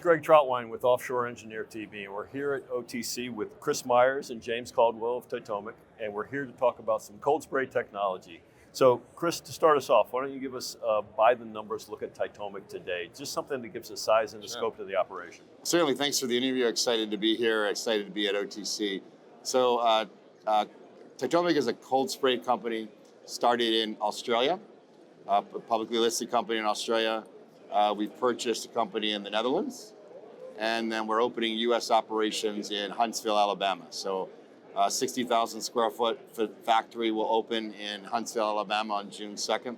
Greg Troutwine with Offshore Engineer TV, and we're here at OTC with Chris Myers and James Caldwell of Titomic, and we're here to talk about some cold spray technology. So, Chris, to start us off, why don't you give us a by the numbers look at Titomic today, just something that gives the size and the scope of the operation. Certainly, thanks for the interview. Excited to be here, excited to be at OTC. So, Titomic is a cold spray company, started in Australia, a publicly listed company in Australia. We've purchased a company in the Netherlands, and then we're opening U.S. operations in Huntsville, Alabama. So 60,000 square foot factory will open in Huntsville, Alabama on June 2nd.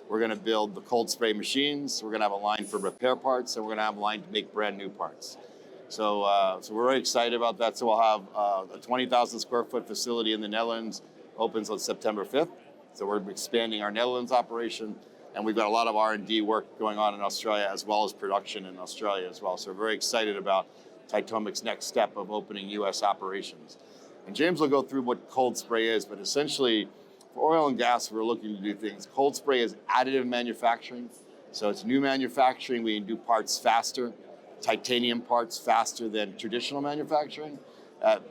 We're going to build the cold spray machines. We're going to have a line for repair parts, and we're going to have a line to make brand new parts. So we're very excited about that. So we'll have a 20,000 square foot facility in the Netherlands, opens on September 5th. So we're expanding our Netherlands operation. And we've got a lot of R&D work going on in Australia, as well as production in Australia as well. So we're very excited about Titomic's next step of opening U.S. operations. And James will go through what cold spray is, but essentially for oil and gas, we're looking to do things. Cold spray is additive manufacturing. So it's new manufacturing. We can do parts faster, titanium parts faster than traditional manufacturing. A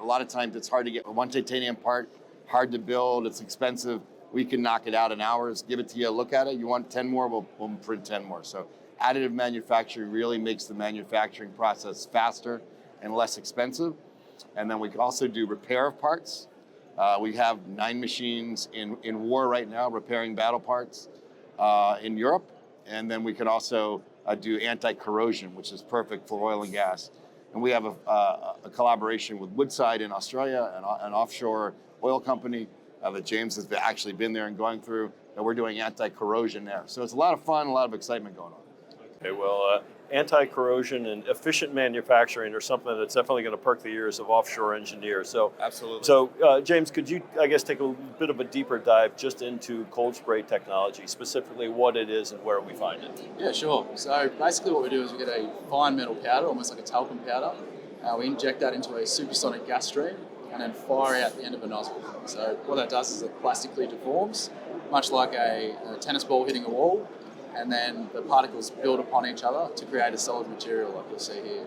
lot of times it's hard to get one titanium part, hard to build, it's expensive. We can knock it out in hours, give it to you, look at it. You want 10 more, we'll print 10 more. So additive manufacturing really makes the manufacturing process faster and less expensive. And then we can also do repair of parts. We have 9 machines in war right now repairing battle parts in Europe. And then we can also do anti-corrosion, which is perfect for oil and gas. And we have a collaboration with Woodside in Australia, an offshore oil company. That James has actually been there and going through, and we're doing anti-corrosion there. So it's a lot of fun, a lot of excitement going on. Okay, well, anti-corrosion and efficient manufacturing are something that's definitely going to perk the ears of offshore engineers. So, absolutely. So, James, could you, I guess, take a bit of a deeper dive just into cold spray technology, specifically what it is and where we find it? Yeah, sure. So basically what we do is we get a fine metal powder, almost like a talcum powder. We inject that into a supersonic gas stream, and then fire out the end of a nozzle. So what that does is it plastically deforms, much like a tennis ball hitting a wall, and then the particles build upon each other to create a solid material like you'll see here.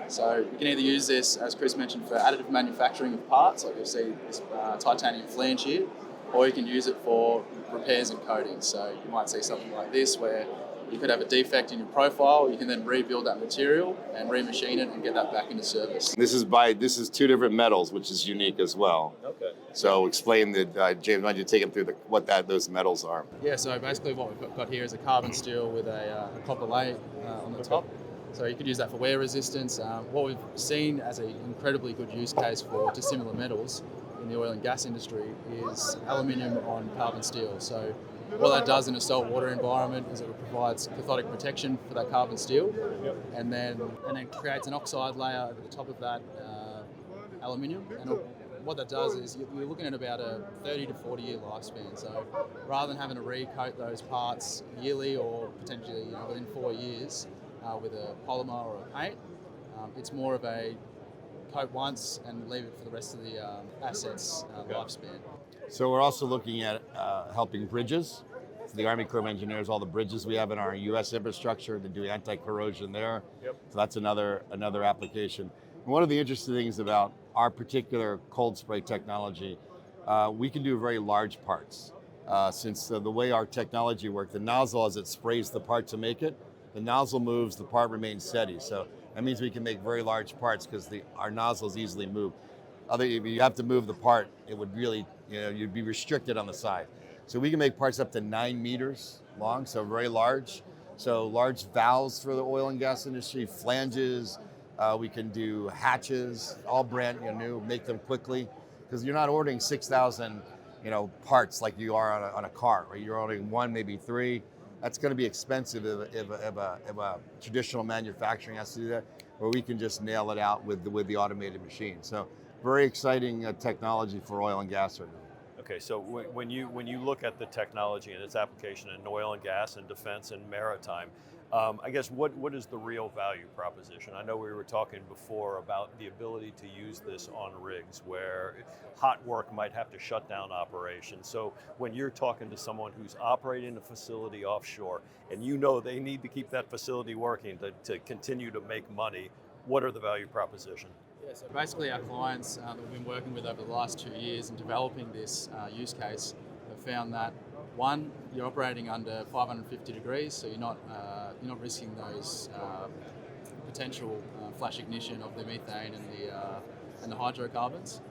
So you can either use this, as Chris mentioned, for additive manufacturing of parts, like you'll see this titanium flange here, or you can use it for repairs and coatings. So you might see something like this where you could have a defect in your profile, you can then rebuild that material and remachine it and get that back into service. This is 2 different metals, which is unique as well. Okay. So explain James, why don't you take him through what those metals are? Yeah, so basically what we've got here is a carbon steel with a copper lay on the top. So you could use that for wear resistance. What we've seen as an incredibly good use case for dissimilar metals in the oil and gas industry is aluminium on carbon steel. So what that does in a salt water environment is it provides cathodic protection for that carbon steel, and then creates an oxide layer over the top of that aluminium. And what that does is you're looking at about a 30 to 40 year lifespan. So rather than having to recoat those parts yearly or potentially within 4 years with a polymer or a paint, it's more of a coat once and leave it for the rest of the assets lifespan. So we're also looking at helping bridges. So the Army Corps of Engineers, all the bridges we have in our U.S. infrastructure to do anti-corrosion there. Yep. So that's another application. And one of the interesting things about our particular cold spray technology, we can do very large parts. Since the way our technology works, the nozzle, as it sprays the part to make it, the nozzle moves, the part remains steady. So that means we can make very large parts because our nozzles easily move. If you have to move the part, it would really, you'd be restricted on the side. So we can make parts up to 9 meters long, so very large. So large valves for the oil and gas industry, flanges, we can do hatches, all brand new, make them quickly. Because you're not ordering 6,000 parts like you are on a car, right? You're ordering 1, maybe 3. That's going to be expensive if a traditional manufacturing has to do that, where we can just nail it out with the automated machine. So very exciting technology for oil and gas right now. Okay, so when you look at the technology and its application in oil and gas and defense and maritime, I guess what is the real value proposition? I know we were talking before about the ability to use this on rigs where hot work might have to shut down operations. So when you're talking to someone who's operating a facility offshore and you know they need to keep that facility working to continue to make money, what are the value proposition? Yeah, so basically our clients that we've been working with over the last 2 years in developing this use case have found that one, you're operating under 550 degrees, so you're not risking those potential flash ignition of the methane and the hydrocarbons.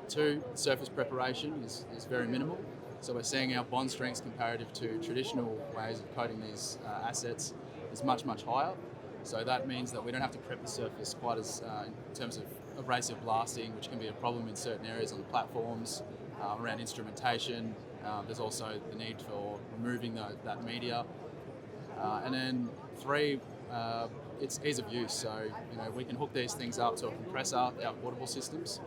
Two, surface preparation is very minimal, so we're seeing our bond strengths comparative to traditional ways of coating these assets is much higher. So that means that we don't have to prep the surface quite as in terms of abrasive blasting, which can be a problem in certain areas on the platforms, around instrumentation. There's also the need for removing that media. And then three, it's ease of use. So we can hook these things up to a compressor, our portable systems.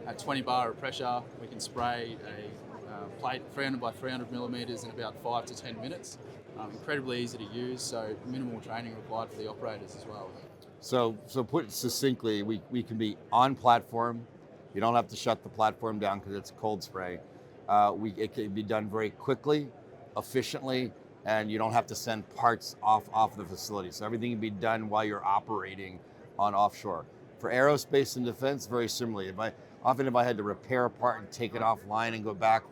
At 20 bar of pressure, we can spray a plate 300 by 300 millimeters in about 5 to 10 minutes. Incredibly easy to use, so minimal training required for the operators as well. So put it succinctly, we can be on platform. You don't have to shut the platform down because it's cold spray. It can be done very quickly, efficiently, and you don't have to send parts off the facility. So everything can be done while you're operating on offshore. For aerospace and defense, very similarly. If I had to repair a part and take it offline and go back,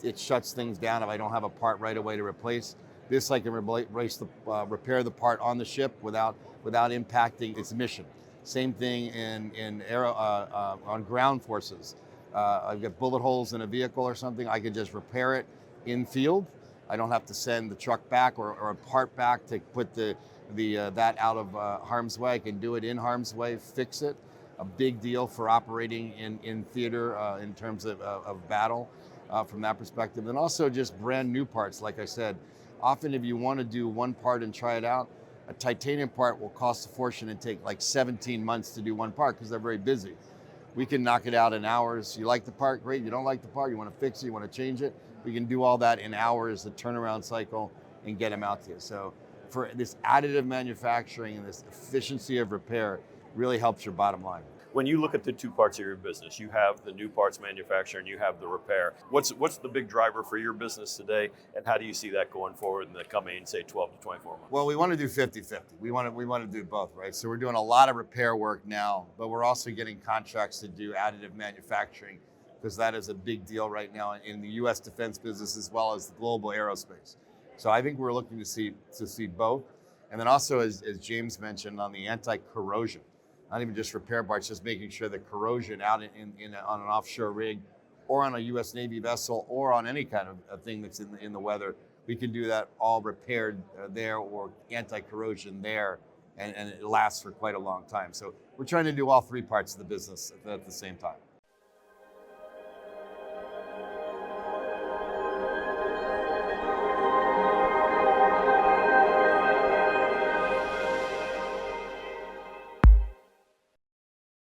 it shuts things down if I don't have a part right away to replace. This I can repair the part on the ship without impacting its mission. Same thing on ground forces. I've got bullet holes in a vehicle or something, I could just repair it in field. I don't have to send the truck back or a part back to put that out of harm's way. I can do it in harm's way, fix it. A big deal for operating in theater in terms of battle from that perspective. And also just brand new parts, like I said. Often if you want to do one part and try it out, a titanium part will cost a fortune and take like 17 months to do one part because they're very busy. We can knock it out in hours. You like the part, great. You don't like the part, you want to fix it, you want to change it. We can do all that in hours, the turnaround cycle, and get them out to you. So for this additive manufacturing and this efficiency of repair really helps your bottom line. When you look at the two parts of your business, you have the new parts manufacture and you have the repair. What's the big driver for your business today, and how do you see that going forward in the coming, say, 12 to 24 months? Well, we want to do 50-50. We want to do both, right? So we're doing a lot of repair work now, but we're also getting contracts to do additive manufacturing because that is a big deal right now in the U.S. defense business as well as the global aerospace. So I think we're looking to see both. And then also, as James mentioned, on the anti-corrosion. Not even just repair parts, just making sure that corrosion out on an offshore rig or on a U.S. Navy vessel or on any kind of thing that's in the weather, we can do that all repaired there or anti-corrosion there, and it lasts for quite a long time. So we're trying to do all three parts of the business at the same time.